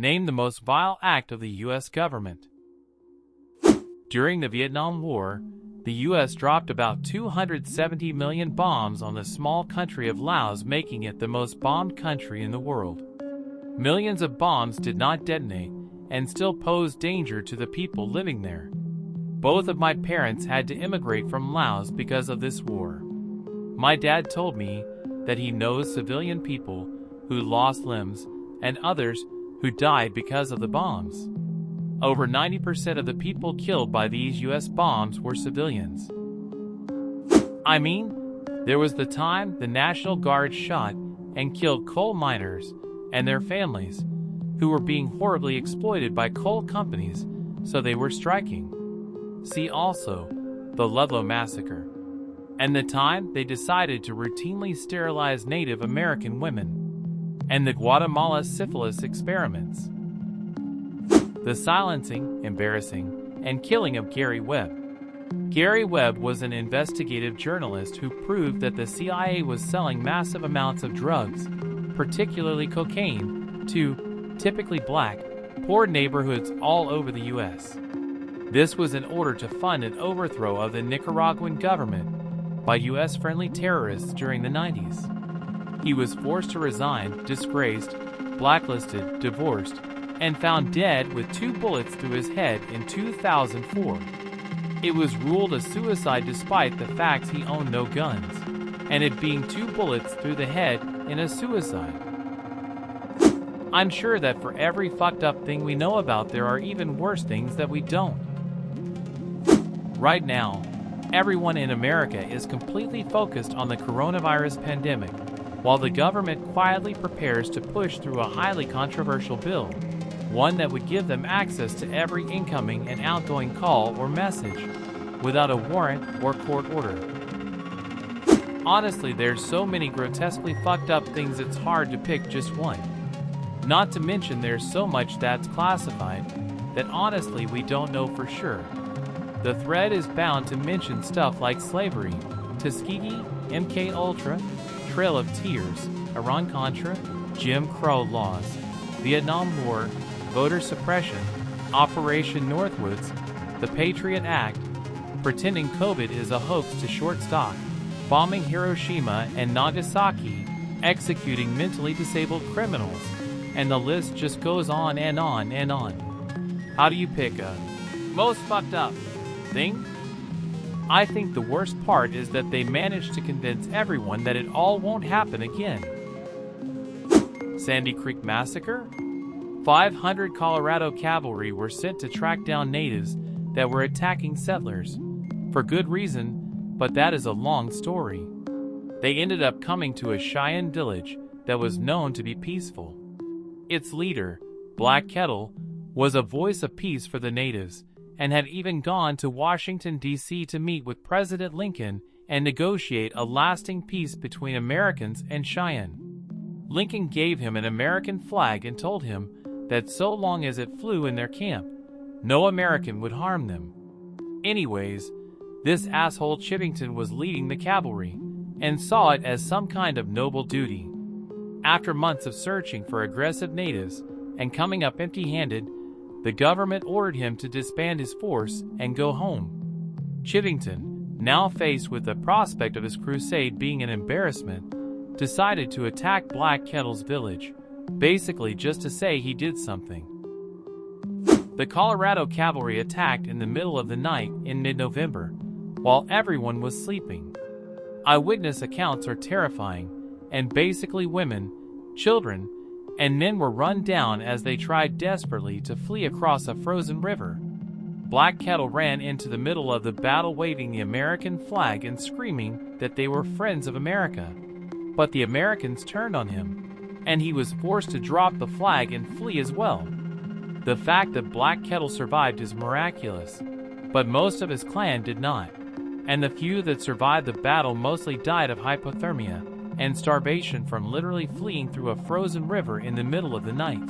Name the most vile act of the U.S. government. During the Vietnam War, the U.S. dropped about 270 million bombs on the small country of Laos, making it the most bombed country in the world. Millions of bombs did not detonate and still posed danger to the people living there. Both of my parents had to immigrate from Laos because of this war. My dad told me that he knows civilian people who lost limbs and others who died because of the bombs. Over 90% of the people killed by these U.S. bombs were civilians. I mean, there was the time the National Guard shot and killed coal miners and their families, who were being horribly exploited by coal companies, so they were striking. See also the Ludlow Massacre, and the time they decided to routinely sterilize Native American women, and the Guatemala syphilis experiments. The silencing, embarrassing, and killing of Gary Webb. Gary Webb was an investigative journalist who proved that the CIA was selling massive amounts of drugs, particularly cocaine, to typically black, poor neighborhoods all over the U.S. This was in order to fund an overthrow of the Nicaraguan government by U.S.-friendly terrorists during the 90s. He was forced to resign, disgraced, blacklisted, divorced, and found dead with 2 bullets through his head in 2004. It was ruled a suicide despite the facts he owned no guns, and it being 2 bullets through the head in a suicide. I'm sure that for every fucked up thing we know about, there are even worse things that we don't. Right now, everyone in America is completely focused on the coronavirus pandemic, while the government quietly prepares to push through a highly controversial bill, one that would give them access to every incoming and outgoing call or message, without a warrant or court order. Honestly, there's so many grotesquely fucked up things it's hard to pick just one. Not to mention there's so much that's classified that honestly we don't know for sure. The thread is bound to mention stuff like slavery, Tuskegee, MK Ultra, Trail of Tears, Iran-Contra, Jim Crow laws, Vietnam War, voter suppression, Operation Northwoods, the Patriot Act, pretending COVID is a hoax to short stock, bombing Hiroshima and Nagasaki, executing mentally disabled criminals, and the list just goes on and on and on. How do you pick a most fucked up thing? I think the worst part is that they managed to convince everyone that it all won't happen again. Sandy Creek Massacre? 500 Colorado cavalry were sent to track down natives that were attacking settlers. For good reason, but that is a long story. They ended up coming to a Cheyenne village that was known to be peaceful. Its leader, Black Kettle, was a voice of peace for the natives, and had even gone to Washington, D.C. to meet with President Lincoln and negotiate a lasting peace between Americans and Cheyenne. Lincoln gave him an American flag and told him that so long as it flew in their camp, no American would harm them. Anyways, this asshole Chivington was leading the cavalry, and saw it as some kind of noble duty. After months of searching for aggressive natives, and coming up empty-handed, the government ordered him to disband his force and go home. Chivington, now faced with the prospect of his crusade being an embarrassment, decided to attack Black Kettle's village, basically just to say he did something. The Colorado cavalry attacked in the middle of the night in mid-November, while everyone was sleeping. Eyewitness accounts are terrifying, and basically women, children, and men were run down as they tried desperately to flee across a frozen river. Black Kettle ran into the middle of the battle waving the American flag and screaming that they were friends of America. But the Americans turned on him, and he was forced to drop the flag and flee as well. The fact that Black Kettle survived is miraculous, but most of his clan did not, and the few that survived the battle mostly died of hypothermia and starvation from literally fleeing through a frozen river in the middle of the night.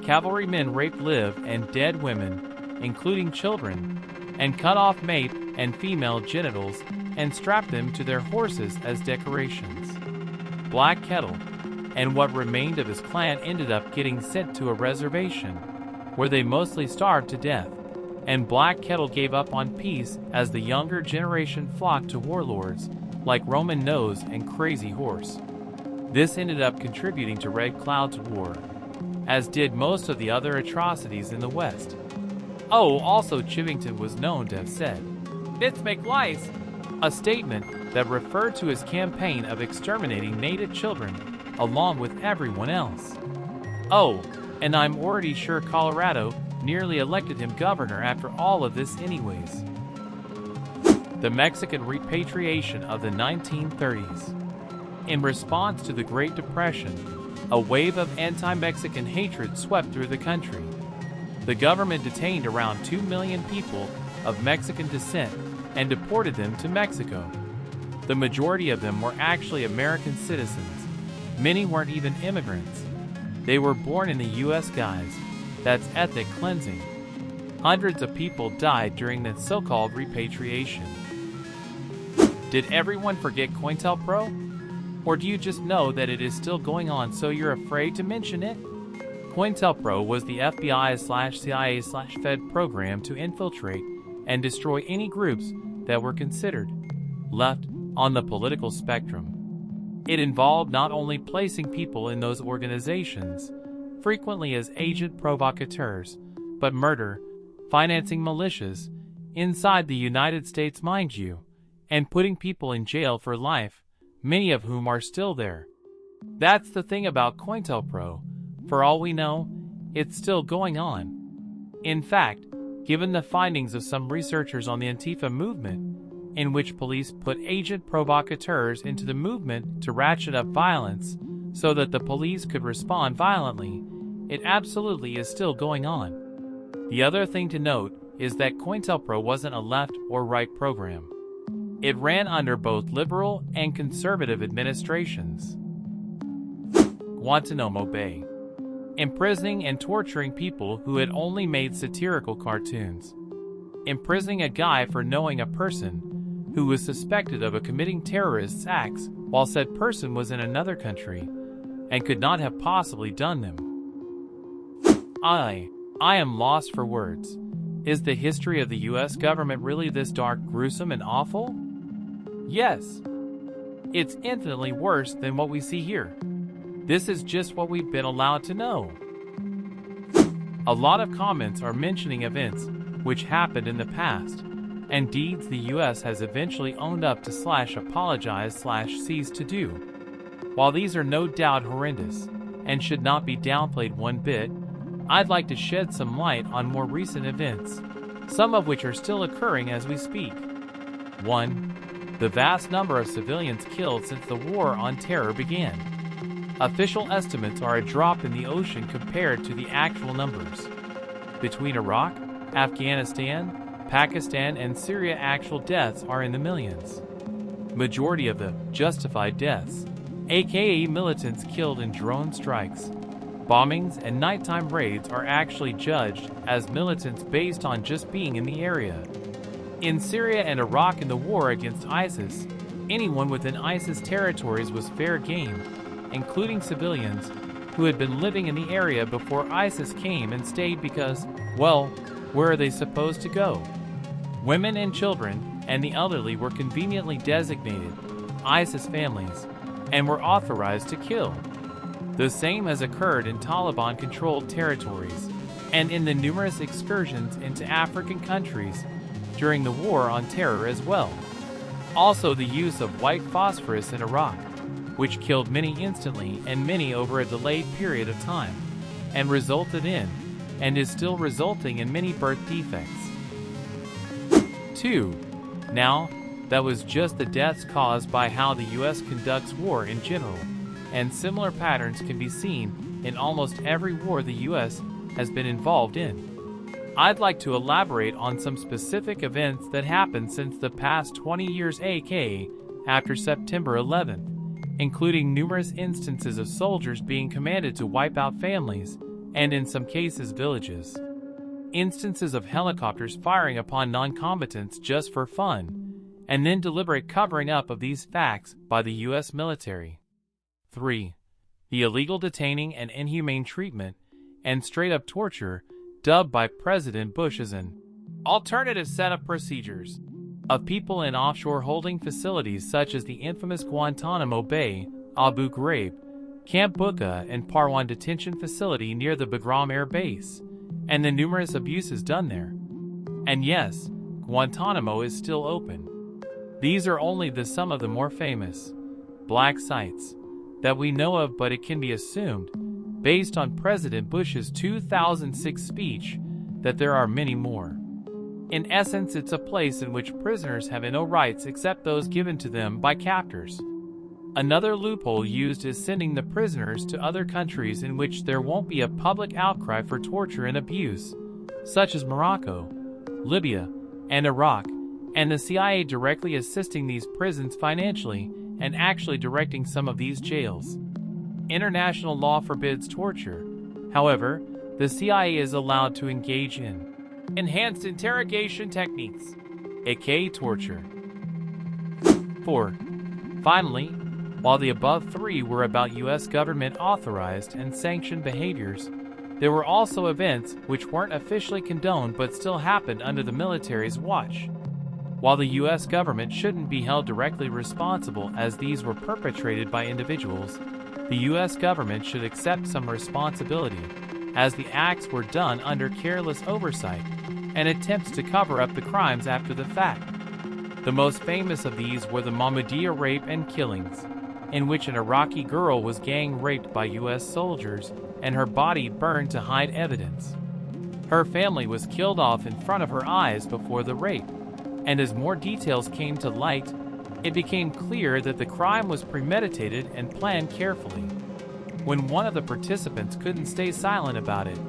Cavalrymen raped live and dead women, including children, and cut off male and female genitals and strapped them to their horses as decorations. Black Kettle, and what remained of his clan ended up getting sent to a reservation, where they mostly starved to death, and Black Kettle gave up on peace as the younger generation flocked to warlords like Roman Nose and Crazy Horse. This ended up contributing to Red Cloud's war, as did most of the other atrocities in the West. Oh, also Chivington was known to have said, "Bits make lice," a statement that referred to his campaign of exterminating native children along with everyone else. Oh, and I'm already sure Colorado nearly elected him governor after all of this anyways. The Mexican repatriation of the 1930s. In response to the Great Depression, a wave of anti-Mexican hatred swept through the country. The government detained around 2 million people of Mexican descent and deported them to Mexico. The majority of them were actually American citizens. Many weren't even immigrants. They were born in the U.S. guise. That's ethnic cleansing. Hundreds of people died during that so-called repatriation. Did everyone forget COINTELPRO? Or do you just know that it is still going on so you're afraid to mention it? COINTELPRO was the FBI/CIA/Fed program to infiltrate and destroy any groups that were considered left on the political spectrum. It involved not only placing people in those organizations, frequently as agent provocateurs, but murder, financing militias, inside the United States, mind you, and putting people in jail for life, many of whom are still there. That's the thing about COINTELPRO. For all we know, it's still going on. In fact, given the findings of some researchers on the Antifa movement, in which police put agent provocateurs into the movement to ratchet up violence so that the police could respond violently, it absolutely is still going on. The other thing to note is that COINTELPRO wasn't a left or right program. It ran under both liberal and conservative administrations. Guantanamo Bay. Imprisoning and torturing people who had only made satirical cartoons. Imprisoning a guy for knowing a person who was suspected of committing terrorist acts while said person was in another country and could not have possibly done them. I am lost for words. Is the history of the U.S. government really this dark, gruesome, and awful? Yes. It's infinitely worse than what we see here. This is just what we've been allowed to know. A lot of comments are mentioning events which happened in the past, and deeds the U.S. has eventually owned up to /apologize/cease to do. While these are no doubt horrendous, and should not be downplayed one bit, I'd like to shed some light on more recent events, some of which are still occurring as we speak. 1. The vast number of civilians killed since the War on Terror began. Official estimates are a drop in the ocean compared to the actual numbers. Between Iraq, Afghanistan, Pakistan, and Syria, actual deaths are in the millions. Majority of the justified deaths, aka militants killed in drone strikes, bombings, and nighttime raids, are actually judged as militants based on just being in the area. In Syria and Iraq, in the war against ISIS, anyone within ISIS territories was fair game, including civilians who had been living in the area before ISIS came and stayed because, well, where are they supposed to go? Women and children and the elderly were conveniently designated ISIS families and were authorized to kill. The same has occurred in Taliban-controlled territories and in the numerous excursions into African countries during the War on Terror as well. Also, the use of white phosphorus in Iraq, which killed many instantly and many over a delayed period of time, and resulted in, and is still resulting in, many birth defects. 2. Now, that was just the deaths caused by how the U.S. conducts war in general, and similar patterns can be seen in almost every war the U.S. has been involved in. I'd like to elaborate on some specific events that happened since the past 20 years, aka after September 11th, including numerous instances of soldiers being commanded to wipe out families, and in some cases villages. Instances of helicopters firing upon non-combatants just for fun, and then deliberate covering up of these facts by the U.S. military. 3. the illegal detaining and inhumane treatment, and straight-up torture, dubbed by President Bush as an alternative set of procedures, of people in offshore holding facilities such as the infamous Guantanamo Bay, Abu Ghraib, Camp Bucca, and Parwan detention facility near the Bagram Air Base, and the numerous abuses done there. And yes, Guantanamo is still open. These are only some of the more famous black sites that we know of, but it can be assumed, based on President Bush's 2006 speech, that there are many more. In essence, it's a place in which prisoners have no rights except those given to them by captors. Another loophole used is sending the prisoners to other countries in which there won't be a public outcry for torture and abuse, such as Morocco, Libya, and Iraq, and the CIA directly assisting these prisons financially and actually directing some of these jails. International law forbids torture. However, the CIA is allowed to engage in enhanced interrogation techniques, aka torture. 4. Finally, while the above three were about U.S. government authorized and sanctioned behaviors, there were also events which weren't officially condoned but still happened under the military's watch. While the U.S. government shouldn't be held directly responsible as these were perpetrated by individuals, the U.S. government should accept some responsibility, as the acts were done under careless oversight and attempts to cover up the crimes after the fact. The most famous of these were the Mahmudiyya rape and killings, in which an Iraqi girl was gang raped by U.S. soldiers and her body burned to hide evidence. Her family was killed off in front of her eyes before the rape, and as more details came to light, it became clear that the crime was premeditated and planned carefully. When one of the participants couldn't stay silent about it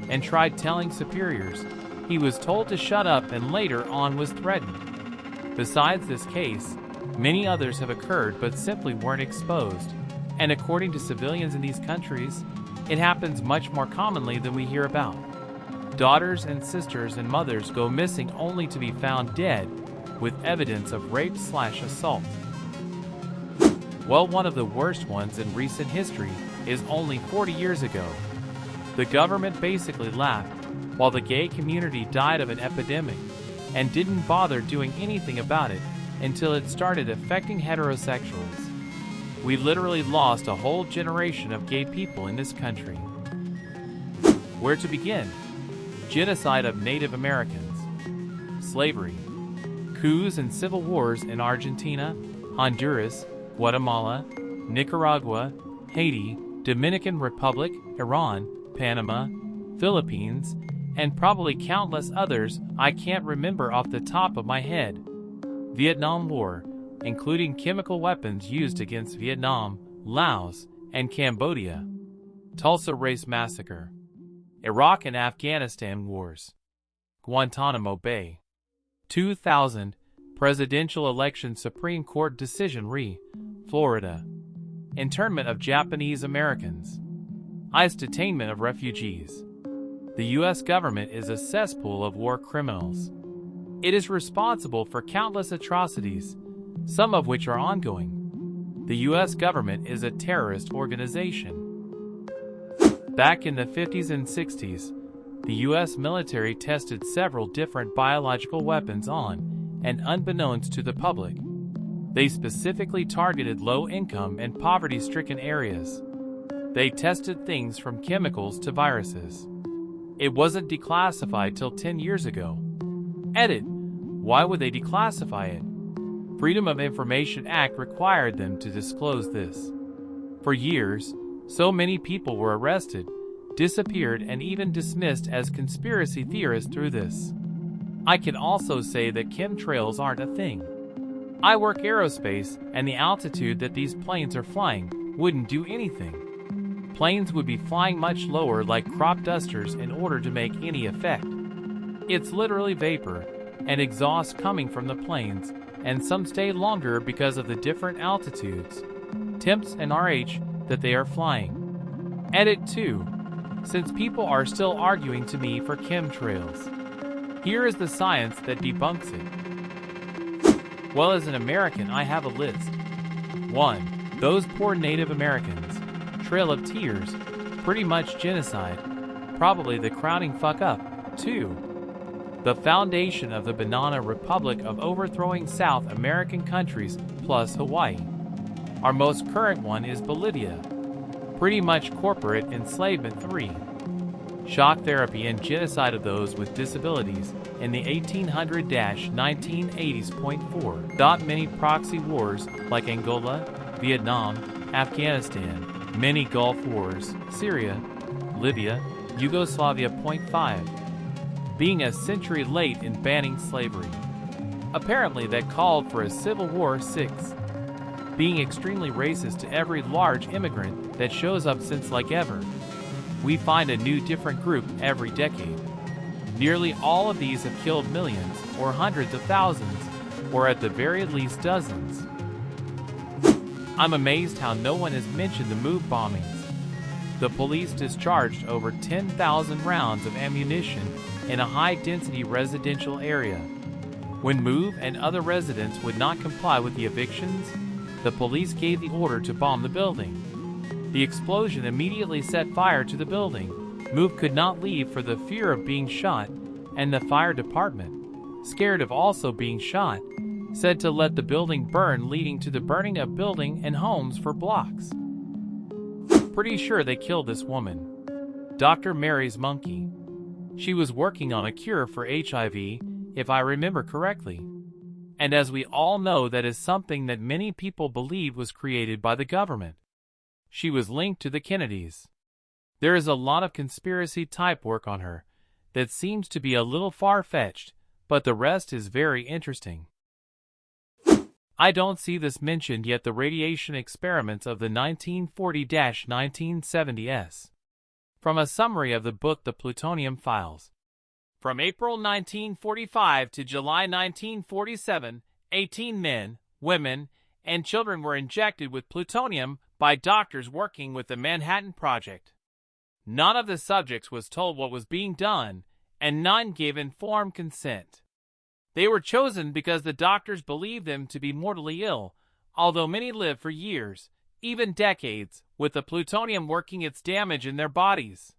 and tried telling superiors, he was told to shut up and later on was threatened. Besides this case, many others have occurred but simply weren't exposed, and according to civilians in these countries, it happens much more commonly than we hear about. Daughters and sisters and mothers go missing only to be found dead, with evidence of rape/assault. Well, one of the worst ones in recent history is only 40 years ago. The government basically laughed while the gay community died of an epidemic and didn't bother doing anything about it until it started affecting heterosexuals. We literally lost a whole generation of gay people in this country. Where to begin? Genocide of Native Americans, slavery, coups and civil wars in Argentina, Honduras, Guatemala, Nicaragua, Haiti, Dominican Republic, Iran, Panama, Philippines, and probably countless others I can't remember off the top of my head. Vietnam War, including chemical weapons used against Vietnam, Laos, and Cambodia. Tulsa Race Massacre. Iraq and Afghanistan Wars. Guantanamo Bay. 2000 Presidential Election Supreme Court Decision re. Florida. Internment of Japanese Americans. ICE detainment of refugees. The U.S. government is a cesspool of war criminals. It is responsible for countless atrocities, some of which are ongoing. The U.S. government is a terrorist organization. Back in the 50s and 60s, the U.S. military tested several different biological weapons on, and unbeknownst to the public, they specifically targeted low-income and poverty-stricken areas. They tested things from chemicals to viruses. It wasn't declassified till 10 years ago. Edit. Why would they declassify it? Freedom of Information Act required them to disclose this. For years, so many people were arrested, disappeared, and even dismissed as conspiracy theorists through this. I can also say that chemtrails aren't a thing. I work aerospace, and the altitude that these planes are flying wouldn't do anything. Planes would be flying much lower like crop dusters in order to make any effect. It's literally vapor and exhaust coming from the planes, and some stay longer because of the different altitudes, temps and RH that they are flying. Edit 2. Since people are still arguing to me for chemtrails, here is the science that debunks it. Well, as an American, I have a list. 1. Those poor Native Americans, Trail of Tears, pretty much genocide, probably the crowning fuck up, too. The foundation of the Banana Republic of overthrowing South American countries plus Hawaii. Our most current one is Bolivia. Pretty much corporate enslavement 3. Shock therapy and genocide of those with disabilities in the 1800-1980s.4. Many proxy wars like Angola, Vietnam, Afghanistan, many Gulf Wars, Syria, Libya, Yugoslavia. 5. Being a century late in banning slavery. Apparently that called for a civil war. 6. Being extremely racist to every large immigrant that shows up since like ever. We find a new different group every decade. Nearly all of these have killed millions or hundreds of thousands, or at the very least dozens. I'm amazed how no one has mentioned the MOVE bombings. The police discharged over 10,000 rounds of ammunition in a high-density residential area. When MOVE and other residents would not comply with the evictions, the police gave the order to bomb the building. The explosion immediately set fire to the building. MOVE could not leave for the fear of being shot, and the fire department, scared of also being shot, said to let the building burn, leading to the burning of building and homes for blocks. Pretty sure they killed this woman, Dr. Mary's monkey. She was working on a cure for HIV, if I remember correctly. And as we all know, that is something that many people believe was created by the government. She was linked to the Kennedys. There is a lot of conspiracy type work on her that seems to be a little far-fetched, but the rest is very interesting. I don't see this mentioned yet, the radiation experiments of the 1940-1970s. From a summary of the book The Plutonium Files. From April 1945 to July 1947, 18 men, women, and children were injected with plutonium by doctors working with the Manhattan Project. None of the subjects was told what was being done, and none gave informed consent. They were chosen because the doctors believed them to be mortally ill, although many lived for years, even decades, with the plutonium working its damage in their bodies.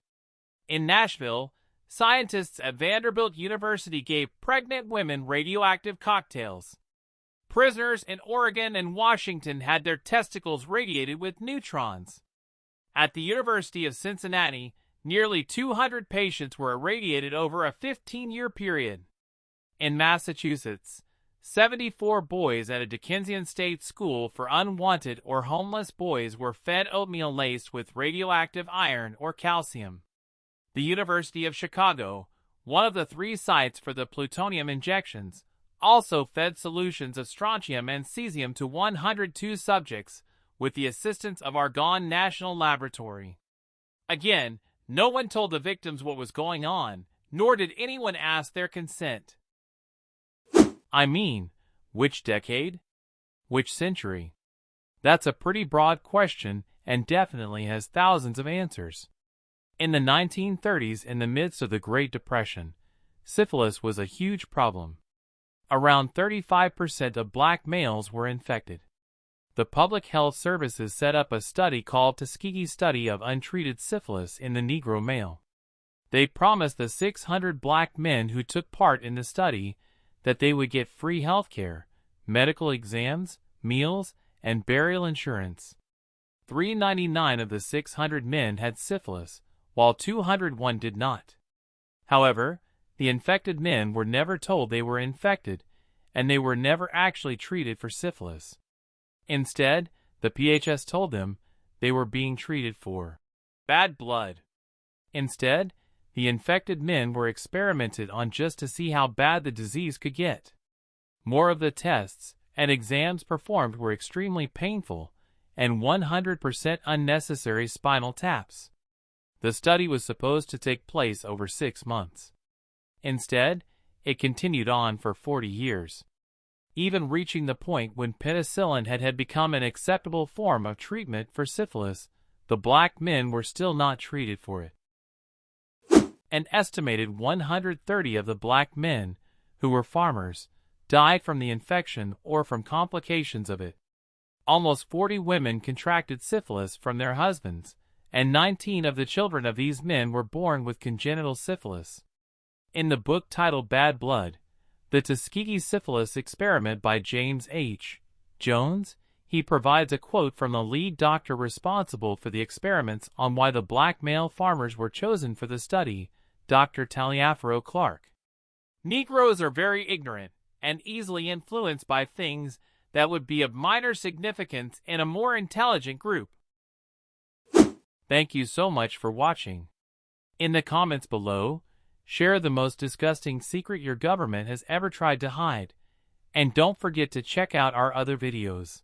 In Nashville, scientists at Vanderbilt University gave pregnant women radioactive cocktails. Prisoners in Oregon and Washington had their testicles radiated with neutrons. At the University of Cincinnati, nearly 200 patients were irradiated over a 15-year period. In Massachusetts, 74 boys at a Dickensian State School for unwanted or homeless boys were fed oatmeal laced with radioactive iron or calcium. The University of Chicago, one of the 3 sites for the plutonium injections, also fed solutions of strontium and cesium to 102 subjects with the assistance of Argonne National Laboratory. Again, no one told the victims what was going on, nor did anyone ask their consent. I mean, which decade? Which century? That's a pretty broad question and definitely has thousands of answers. In the 1930s, in the midst of the Great Depression, syphilis was a huge problem. Around 35% of black males were infected. The Public Health Services set up a study called Tuskegee Study of Untreated Syphilis in the Negro Male. They promised the 600 black men who took part in the study that they would get free health care, medical exams, meals, and burial insurance. 399 of the 600 men had syphilis, while 201 did not. However, the infected men were never told they were infected, and they were never actually treated for syphilis. Instead, the PHS told them they were being treated for bad blood. Instead, the infected men were experimented on just to see how bad the disease could get. More of the tests and exams performed were extremely painful and 100% unnecessary spinal taps. The study was supposed to take place over 6 months. Instead, it continued on for 40 years, even reaching the point when penicillin had become an acceptable form of treatment for syphilis. The black men were still not treated for it. An estimated 130 of the black men, who were farmers, died from the infection or from complications of it. Almost 40 women contracted syphilis from their husbands, and 19 of the children of these men were born with congenital syphilis. In the book titled Bad Blood, The Tuskegee Syphilis Experiment by James H. Jones, he provides a quote from the lead doctor responsible for the experiments on why the black male farmers were chosen for the study, Dr. Taliaferro Clark. Negroes are very ignorant and easily influenced by things that would be of minor significance in a more intelligent group. Thank you so much for watching. In the comments below, share the most disgusting secret your government has ever tried to hide, and don't forget to check out our other videos.